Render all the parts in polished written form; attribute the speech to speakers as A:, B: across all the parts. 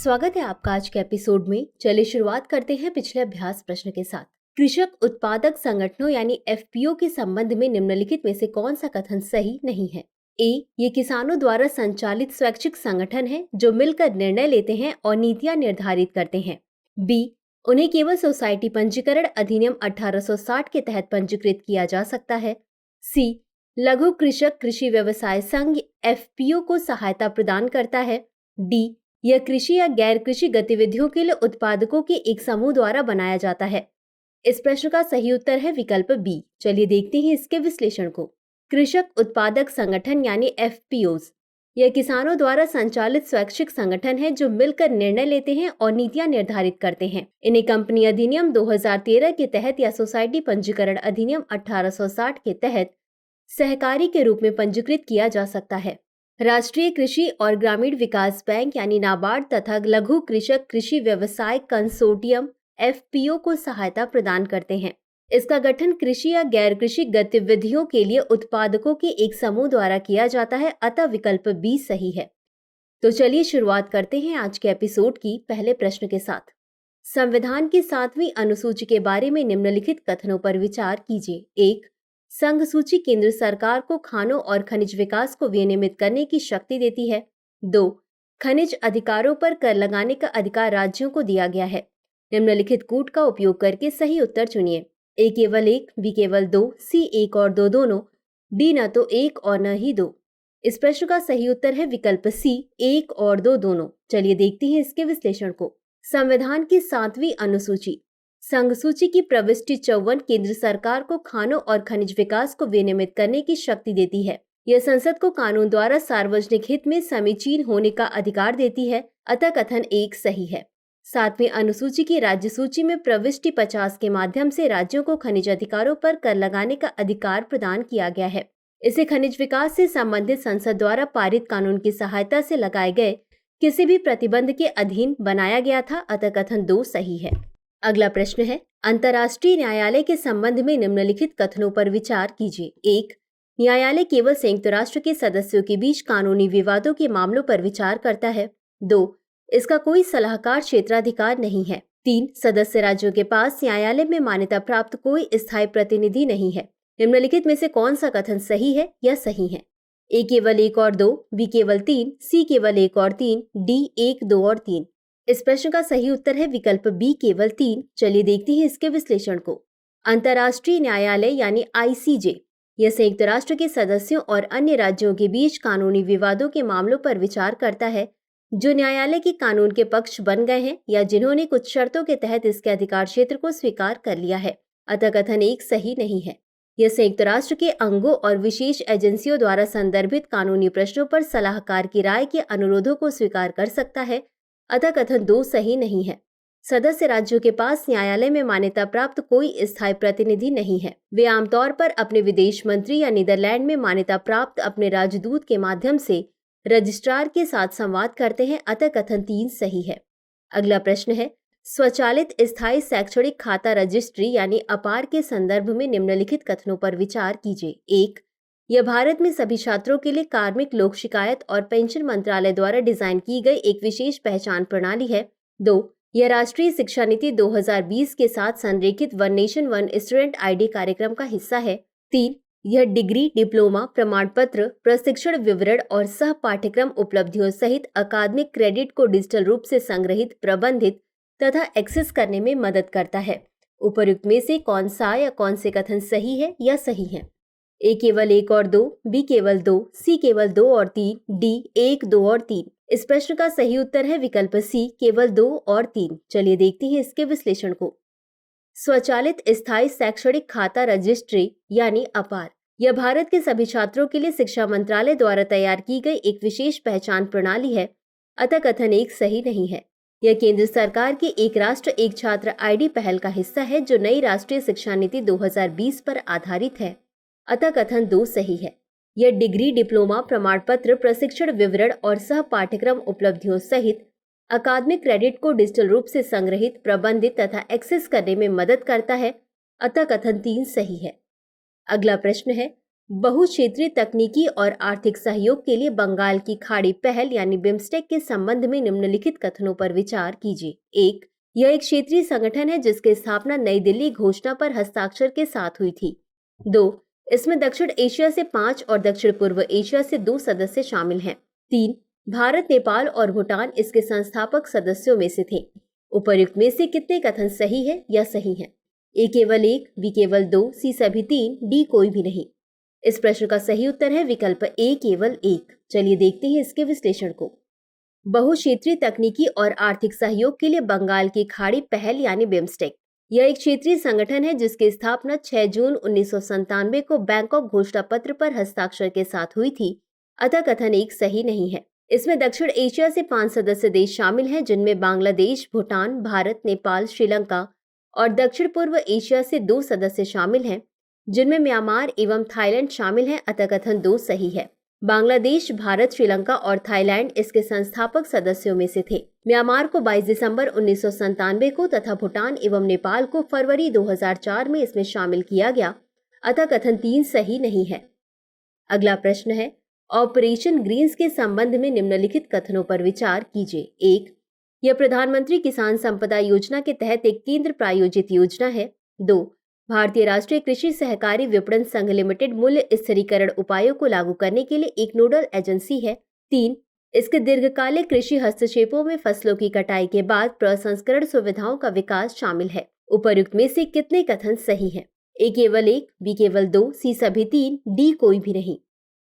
A: स्वागत है आपका आज के एपिसोड में। चलिए शुरुआत करते हैं पिछले अभ्यास प्रश्न के साथ। कृषक उत्पादक संगठनों यानी एफपीओ के संबंध में निम्नलिखित में से कौन सा कथन सही नहीं है? ए, ये किसानों द्वारा संचालित स्वैच्छिक संगठन है जो मिलकर निर्णय लेते हैं और नीतियां निर्धारित करते हैं। बी, उन्हें केवल सोसाइटी पंजीकरण अधिनियम 1860 के तहत पंजीकृत किया जा सकता है। सी, लघु कृषक कृषि व्यवसाय संघ एफपीओ को सहायता प्रदान करता है। डी, यह कृषि या गैर कृषि गतिविधियों के लिए उत्पादकों के एक समूह द्वारा बनाया जाता है। इस प्रश्न का सही उत्तर है विकल्प बी। चलिए देखते हैं इसके विश्लेषण को। कृषक उत्पादक संगठन यानी एफपीओज यह किसानों द्वारा संचालित स्वैच्छिक संगठन है जो मिलकर निर्णय लेते हैं और नीतियां निर्धारित करते हैं। इन्हें कंपनी अधिनियम 2013 के तहत या सोसाइटी पंजीकरण अधिनियम 1860 के तहत सहकारी के रूप में पंजीकृत किया जा सकता है। राष्ट्रीय कृषि और ग्रामीण विकास बैंक यानी नाबार्ड तथा लघु कृषक कृषि व्यवसाय कंसोर्टियम एफपीओ को सहायता प्रदान करते हैं। इसका गठन कृषि या गैर कृषि गतिविधियों के लिए उत्पादकों के एक समूह द्वारा किया जाता है, अतः विकल्प बी सही है। तो चलिए शुरुआत करते हैं आज के एपिसोड की पहले प्रश्न के साथ। संविधान की 7वीं अनुसूची के बारे में निम्नलिखित कथनों पर विचार कीजिए। 1, संघ सूची केंद्र सरकार को खानों और खनिज विकास को विनियमित करने की शक्ति देती है। 2, खनिज अधिकारों पर कर लगाने का अधिकार राज्यों को दिया गया है। निम्नलिखित कूट का उपयोग करके सही उत्तर चुनिए। ए केवल 1, बी केवल 2, सी 1 और 2 दोनों, डी न तो 1 और न ही 2। इस प्रश्न का सही उत्तर है विकल्प सी 1 और 2 दोनों। चलिए देखते हैं इसके विश्लेषण को। संविधान की 7वीं अनुसूची संघ सूची की प्रविष्टि 54 केंद्र सरकार को खानों और खनिज विकास को विनियमित करने की शक्ति देती है। यह संसद को कानून द्वारा सार्वजनिक हित में समीचीन होने का अधिकार देती है, अतः कथन 1 सही है। 7वीं अनुसूची की राज्य सूची में प्रविष्टि 50 के माध्यम से राज्यों को खनिज अधिकारों पर कर लगाने का अधिकार प्रदान किया गया है। इसे खनिज विकास से संबंधित संसद द्वारा पारित कानून की सहायता से लगाए गए किसी भी प्रतिबंध के अधीन बनाया गया था, अतः कथन 2 सही है। अगला प्रश्न है, अंतर्राष्ट्रीय न्यायालय के संबंध में निम्नलिखित कथनों पर विचार कीजिए। 1, न्यायालय केवल संयुक्त राष्ट्र के सदस्यों के बीच कानूनी विवादों के मामलों पर विचार करता है। 2, इसका कोई सलाहकार क्षेत्राधिकार नहीं है। 3, सदस्य राज्यों के पास न्यायालय में मान्यता प्राप्त कोई स्थायी प्रतिनिधि नहीं है। निम्नलिखित में से कौन सा कथन सही है या सही है? ए केवल 1 और 2, बी केवल 3, सी केवल 1 और 3, डी 1, 2 और 3। इस प्रश्न का सही उत्तर है विकल्प बी केवल 3। चलिए देखते हैं इसके विश्लेषण को। अंतर्राष्ट्रीय न्यायालय यानी आईसीजे यह संयुक्त राष्ट्र के सदस्यों और अन्य राज्यों के बीच कानूनी विवादों के मामलों पर विचार करता है जो न्यायालय के कानून के पक्ष बन गए हैं या जिन्होंने कुछ शर्तों के तहत इसके अधिकार क्षेत्र को स्वीकार कर लिया है, अतः कथन 1 सही नहीं है। यह संयुक्त राष्ट्र के अंगों और विशेष एजेंसियों द्वारा संदर्भित कानूनी प्रश्नों पर सलाहकार की राय के अनुरोधों को स्वीकार कर सकता है, अतः कथन 2 सही नहीं है। सदस्य राज्यों के पास न्यायालय में मान्यता प्राप्त कोई स्थायी प्रतिनिधि नहीं है। वे आमतौर पर अपने विदेश मंत्री या नीदरलैंड में मान्यता प्राप्त अपने राजदूत के माध्यम से रजिस्ट्रार के साथ संवाद करते हैं, अतः कथन 3 सही है। अगला प्रश्न है, स्वचालित स्थायी शैक्षणिक खाता रजिस्ट्री यानी अपार के संदर्भ में निम्नलिखित कथनों पर विचार कीजिए। 1, यह भारत में सभी छात्रों के लिए कार्मिक लोक शिकायत और पेंशन मंत्रालय द्वारा डिजाइन की गई एक विशेष पहचान प्रणाली है। 2, यह राष्ट्रीय शिक्षा नीति 2020 के साथ संरेखित one nation one student ID कार्यक्रम का हिस्सा है। 3, यह डिग्री, डिप्लोमा, प्रमाण पत्र, प्रशिक्षण विवरण और सह पाठ्यक्रम उपलब्धियों सहित अकादमिक क्रेडिट को डिजिटल रूप से संग्रहित, प्रबंधित तथा एक्सेस करने में मदद करता है। उपर्युक्त में से कौन सा या कौन से कथन सही है या सही है? ए केवल 1 और 2, बी केवल 2, सी केवल 2 और 3, डी 1, 2 और 3। इस प्रश्न का सही उत्तर है विकल्प सी केवल 2 और 3। चलिए देखते हैं इसके विश्लेषण को। स्वचालित स्थायी शैक्षणिक खाता रजिस्ट्री यानी अपार यह भारत के सभी छात्रों के लिए शिक्षा मंत्रालय द्वारा तैयार की गई एक विशेष पहचान प्रणाली है, अतः कथन 1 सही नहीं है। यह केंद्र सरकार की एक राष्ट्र एक छात्र आईडी पहल का हिस्सा है जो नई राष्ट्रीय शिक्षा नीति 2020 पर आधारित है, अतः कथन 2 सही है। यह डिग्री, डिप्लोमा, प्रमाण पत्र, प्रशिक्षण विवरण और सह पाठ्यक्रम उपलब्धियों सहित अकादमिक क्रेडिट को डिजिटल रूप से संग्रहित, प्रबंधित तथा एक्सेस करने में मदद करता है, अतः कथन 3 सही है। अगला प्रश्न है, बहुक्षेत्रीय तकनीकी और आर्थिक सहयोग के लिए बंगाल की खाड़ी पहल यानी बिम्स्टेक के संबंध में निम्नलिखित कथनों पर विचार कीजिए। 1, यह एक क्षेत्रीय संगठन है जिसकी स्थापना नई दिल्ली घोषणा पर हस्ताक्षर के साथ हुई थी। 2, इसमें दक्षिण एशिया से 5 और दक्षिण पूर्व एशिया से 2 सदस्य शामिल हैं। 3, भारत, नेपाल और भूटान इसके संस्थापक सदस्यों में से थे। उपर्युक्त में से कितने कथन सही है या सही है? ए केवल 1, बी केवल 2, सी सभी 3, डी कोई भी नहीं। इस प्रश्न का सही उत्तर है विकल्प ए केवल 1। चलिए देखते हैं इसके विश्लेषण को। बहुक्षेत्रीय तकनीकी और आर्थिक सहयोग के लिए बंगाल की खाड़ी पहल यानी बिम्स्टेक यह एक क्षेत्रीय संगठन है जिसकी स्थापना 6 जून 1997 को बैंकॉक घोषणा पत्र पर हस्ताक्षर के साथ हुई थी। अतः कथन 1 सही नहीं है। इसमें दक्षिण एशिया से 5 सदस्य देश शामिल हैं जिनमें बांग्लादेश, भूटान, भारत, नेपाल, श्रीलंका और दक्षिण पूर्व एशिया से 2 सदस्य शामिल हैं जिनमें म्यांमार एवं थाईलैंड शामिल हैं। अतः कथन 2 सही है। बांग्लादेश, भारत, श्रीलंका और थाईलैंड इसके संस्थापक सदस्यों में से थे। म्यांमार को 22 दिसंबर 1997 को तथा भूटान एवं नेपाल को फरवरी 2004 में इसमें शामिल किया गया। अतः कथन 3 सही नहीं है। अगला प्रश्न है, ऑपरेशन ग्रीन्स के संबंध में निम्नलिखित कथनों पर विचार कीजिए। 1, यह प्रधानमंत्री किसान संपदा योजना के तहत एक केंद्र प्रायोजित योजना है। 2, भारतीय राष्ट्रीय कृषि सहकारी विपणन संघ लिमिटेड मूल्य स्थिरीकरण उपायों को लागू करने के लिए एक नोडल एजेंसी है। 3, इसके दीर्घकालिक कृषि हस्तक्षेपों में फसलों की कटाई के बाद प्रसंस्करण सुविधाओं का विकास शामिल है। उपर्युक्त में से कितने कथन सही हैं? ए केवल 1, बी केवल 2, सी सभी 3, डी कोई भी नहीं।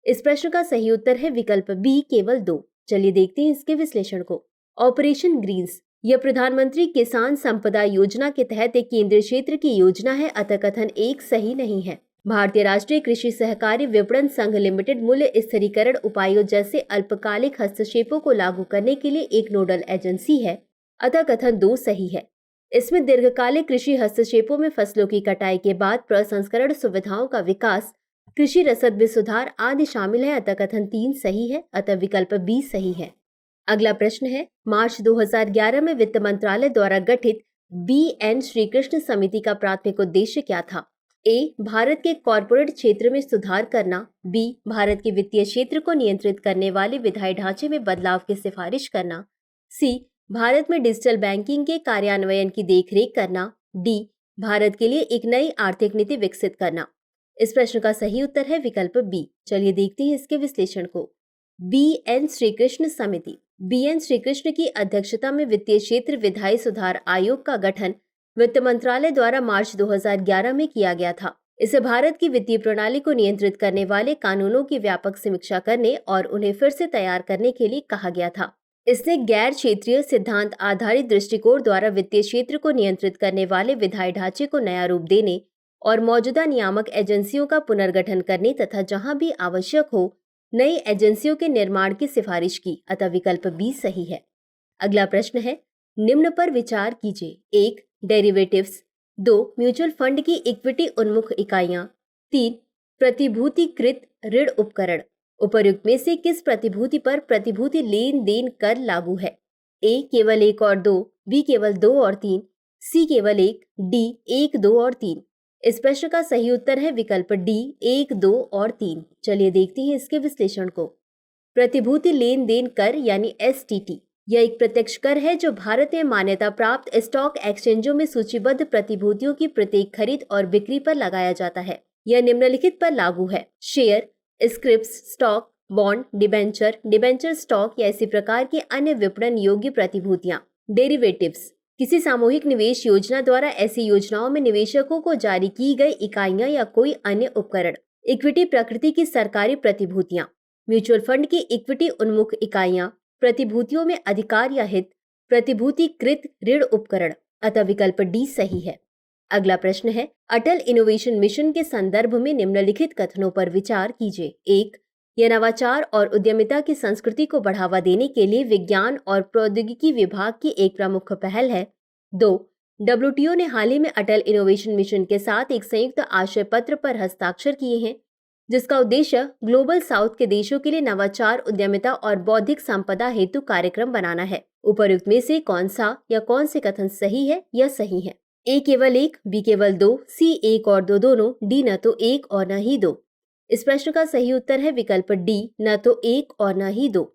A: इस प्रश्न का सही उत्तर है विकल्प बी केवल 2। चलिए देखते हैं इसके विश्लेषण को। ऑपरेशन ग्रीन्स यह प्रधानमंत्री किसान संपदा योजना के तहत एक केंद्रीय क्षेत्र की योजना है। अतः कथन 1 सही नहीं है। भारतीय राष्ट्रीय कृषि सहकारी विपणन संघ लिमिटेड मूल्य स्थिरीकरण उपायों जैसे अल्पकालिक हस्तक्षेपों को लागू करने के लिए एक नोडल एजेंसी है। अतः कथन 2 सही है। इसमें दीर्घकालिक कृषि हस्तक्षेपों में फसलों की कटाई के बाद प्रसंस्करण सुविधाओं का विकास, कृषि रसद में सुधार आदि शामिल है। अतः कथन 3 सही है। अतः विकल्प बी सही है। अगला प्रश्न है, मार्च 2011 में वित्त मंत्रालय द्वारा गठित बी.एन. श्रीकृष्ण समिति का प्राथमिक उद्देश्य क्या था? ए, भारत के कॉरपोरेट क्षेत्र में सुधार करना। बी, भारत के वित्तीय क्षेत्र को नियंत्रित करने वाले विधायी ढांचे में बदलाव की सिफारिश करना। सी, भारत में डिजिटल बैंकिंग के कार्यान्वयन की देखरेख करना। डी, भारत के लिए एक नई आर्थिक नीति विकसित करना। इस प्रश्न का सही उत्तर है विकल्प बी। चलिए देखते हैं इसके विश्लेषण को। बी.एन. श्रीकृष्ण समिति बी.एन. श्रीकृष्ण की अध्यक्षता में वित्तीय क्षेत्र विधायी सुधार आयोग का गठन वित्त मंत्रालय द्वारा मार्च 2011 में किया गया था। इसे भारत की वित्तीय प्रणाली को नियंत्रित करने वाले कानूनों की व्यापक समीक्षा करने और उन्हें फिर से तैयार करने के लिए कहा गया था। इसने गैर क्षेत्रीय सिद्धांत आधारित दृष्टिकोण द्वारा वित्तीय क्षेत्र को नियंत्रित करने वाले विधायी ढांचे को नया रूप देने और मौजूदा नियामक एजेंसियों का पुनर्गठन करने तथा जहां भी आवश्यक हो नई एजेंसियों के निर्माण की सिफारिश की। अतः विकल्प बी सही है। अगला प्रश्न है, निम्न पर विचार कीजिए। 1, डेरिवेटिव्स। 2, म्यूचुअल फंड की इक्विटी उन्मुख इकाइयां। 3, प्रतिभूतिकृत ऋण उपकरण। उपर्युक्त में से किस प्रतिभूति पर प्रतिभूति लेन देन कर लागू है? ए, केवल 1 और 2, बी, केवल 2 और 3, सी, केवल 1, डी, 1, 2 और 3। इस प्रश्न का सही उत्तर है विकल्प डी, 1, 2 और 3। चलिए देखते हैं इसके विश्लेषण को। प्रतिभूति लेन देन कर यानी STT यह एक प्रत्यक्ष कर है जो भारत में मान्यता प्राप्त स्टॉक एक्सचेंजों में सूचीबद्ध प्रतिभूतियों की प्रत्येक खरीद और बिक्री पर लगाया जाता है। यह निम्नलिखित पर लागू है: share, Scripps, stock, bond, debenture, debenture stock या इसी प्रकार की अन्य विपणन योग्य प्रतिभूतियां। डेरिवेटिव्स किसी सामूहिक निवेश योजना द्वारा ऐसी योजनाओं में निवेशकों को जारी की गई इकाइयां या कोई अन्य उपकरण। इक्विटी प्रकृति की सरकारी प्रतिभूतियां। म्यूचुअल फंड की इक्विटी उन्मुख इकाइयां प्रतिभूतियों में अधिकार या हित। प्रतिभूतिकृत ऋण उपकरण। अतः विकल्प डी सही है। अगला प्रश्न है, अटल इनोवेशन मिशन के संदर्भ में निम्नलिखित कथनों पर विचार कीजिए। 1, यह नवाचार और उद्यमिता की संस्कृति को बढ़ावा देने के लिए विज्ञान और प्रौद्योगिकी विभाग की एक प्रमुख पहल है। 2, WTO ने हाल ही में अटल इनोवेशन मिशन के साथ एक संयुक्त आशय पत्र पर हस्ताक्षर किए हैं जिसका उद्देश्य ग्लोबल साउथ के देशों के लिए नवाचार, उद्यमिता और बौद्धिक संपदा हेतु कार्यक्रम बनाना है। उपर्युक्त में से कौन सा या कौन से कथन सही है या सही है? ए, केवल 1, बी, केवल 2, सी, 1 और 2 दोनों, डी, न तो 1 और न ही 2। इस प्रश्न का सही उत्तर है विकल्प डी, न तो 1 और न ही 2।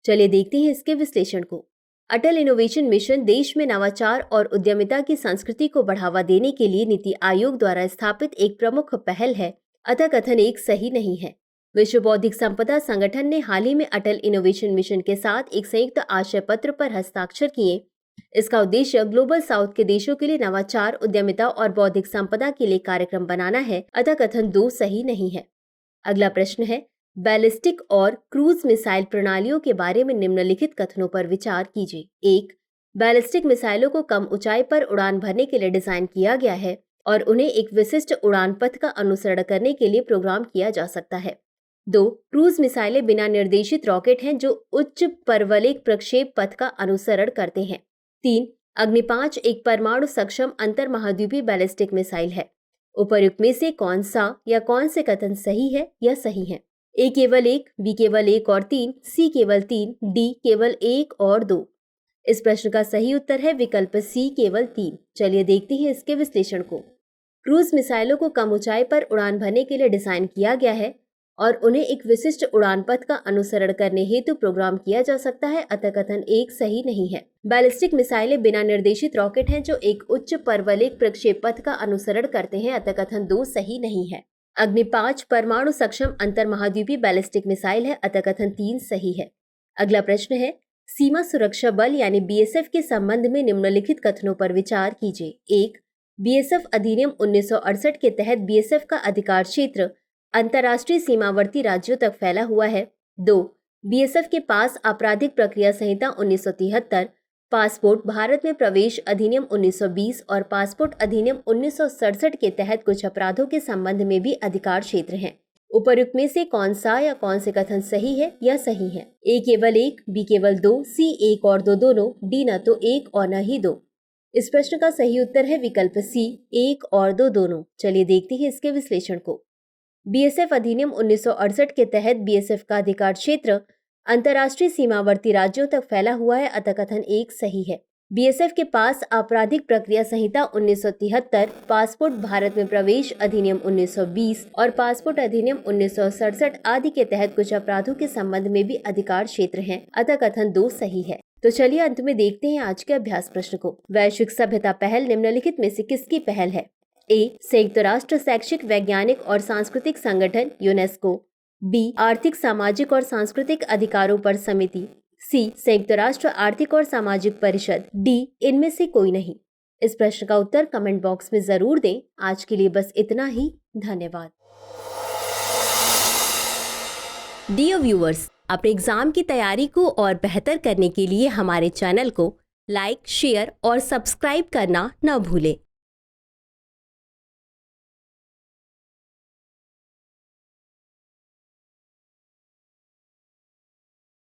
A: चलिए देखते हैं इसके विश्लेषण को। अटल इनोवेशन मिशन देश में नवाचार और उद्यमिता की संस्कृति को बढ़ावा देने के लिए नीति आयोग द्वारा स्थापित एक प्रमुख पहल है, अतः कथन 1 सही नहीं है। विश्व बौद्धिक संपदा संगठन ने हाल ही में अटल इनोवेशन मिशन के साथ एक संयुक्त आशय पत्र पर हस्ताक्षर किए। इसका उद्देश्य ग्लोबल साउथ के देशों के लिए नवाचार, उद्यमिता और बौद्धिक संपदा के लिए कार्यक्रम बनाना है, अतः कथन 2 सही नहीं है। अगला प्रश्न है, बैलिस्टिक और क्रूज मिसाइल प्रणालियों के बारे में निम्नलिखित कथनों पर विचार कीजिए। 1. बैलिस्टिक मिसाइलों को कम ऊंचाई पर उड़ान भरने के लिए डिजाइन किया गया है और उन्हें एक विशिष्ट उड़ान पथ का अनुसरण करने के लिए प्रोग्राम किया जा सकता है। 2. क्रूज मिसाइलें बिना निर्देशित रॉकेट हैं जो उच्च परवलयिक प्रक्षेप पथ का अनुसरण करते हैं। 3. अग्नि 5 एक परमाणु सक्षम अंतर महाद्वीपीय बैलिस्टिक मिसाइल है। उपर्युक्त में से कौन सा या कौन से कथन सही है या सही है? ए केवल 1, बी केवल 1 और 3, सी केवल 3, डी केवल 1 और 2। इस प्रश्न का सही उत्तर है विकल्प सी केवल 3। चलिए देखते हैं इसके विश्लेषण को। क्रूज मिसाइलों को कम ऊंचाई पर उड़ान भरने के लिए डिजाइन किया गया है और उन्हें एक विशिष्ट उड़ान पथ का अनुसरण करने हेतु प्रोग्राम किया जा सकता है, अतः कथन 1 सही नहीं है। बैलिस्टिक मिसाइलें बिना निर्देशित रॉकेट हैं जो एक उच्च परवलयिक प्रक्षेप पथ का अनुसरण करते हैं, अतः कथन 2 सही नहीं है। अग्नि 5 परमाणु सक्षम अंतर महाद्वीपीय बैलिस्टिक मिसाइल है, अतः कथन 3 सही है। अगला प्रश्न है, सीमा सुरक्षा बल यानी बीएसएफ के संबंध में निम्नलिखित कथनों पर विचार कीजिए। 1. बीएसएफ अधिनियम 1968 के तहत बीएसएफ का अधिकार क्षेत्र अंतर्राष्ट्रीय सीमावर्ती राज्यों तक फैला हुआ है। 2. बीएसएफ के पास आपराधिक प्रक्रिया संहिता 1973, पासपोर्ट भारत में प्रवेश अधिनियम 1920 और पासपोर्ट अधिनियम 1967 के तहत कुछ अपराधों के संबंध में भी अधिकार क्षेत्र हैं। उपर्युक्त में से कौन सा या कौन से कथन सही है या सही है? ए केवल 1, बी केवल 2, सी 1 और 2 दोनों, डी न तो 1 और न ही 2। इस प्रश्न का सही उत्तर है विकल्प सी 1 और 2 दोनों। चलिए देखते हैं इसके विश्लेषण को। बीएसएफ अधिनियम 1968 के तहत बीएसएफ का अधिकार क्षेत्र अंतर्राष्ट्रीय सीमावर्ती राज्यों तक फैला हुआ है, अतः कथन 1 सही है। बीएसएफ के पास आपराधिक प्रक्रिया संहिता 1973, पासपोर्ट भारत में प्रवेश अधिनियम 1920 और पासपोर्ट अधिनियम 1967 आदि के तहत कुछ अपराधों के संबंध में भी अधिकार क्षेत्र हैं, अतः कथन 2 सही है। तो चलिए अंत में देखते हैं आज के अभ्यास प्रश्न को। वैश्विक सभ्यता पहल निम्नलिखित में से किसकी पहल है? ए. संयुक्त राष्ट्र शैक्षिक, वैज्ञानिक और सांस्कृतिक संगठन यूनेस्को। बी. आर्थिक, सामाजिक और सांस्कृतिक अधिकारों पर समिति। सी. संयुक्त राष्ट्र आर्थिक और सामाजिक परिषद। डी. इनमें से कोई नहीं। इस प्रश्न का उत्तर कमेंट बॉक्स में जरूर दें। आज के लिए बस इतना ही। धन्यवाद। डियर व्यूअर्स, अपने एग्जाम की तैयारी को और बेहतर करने के लिए हमारे चैनल को लाइक, शेयर और सब्सक्राइब करना न भूलें।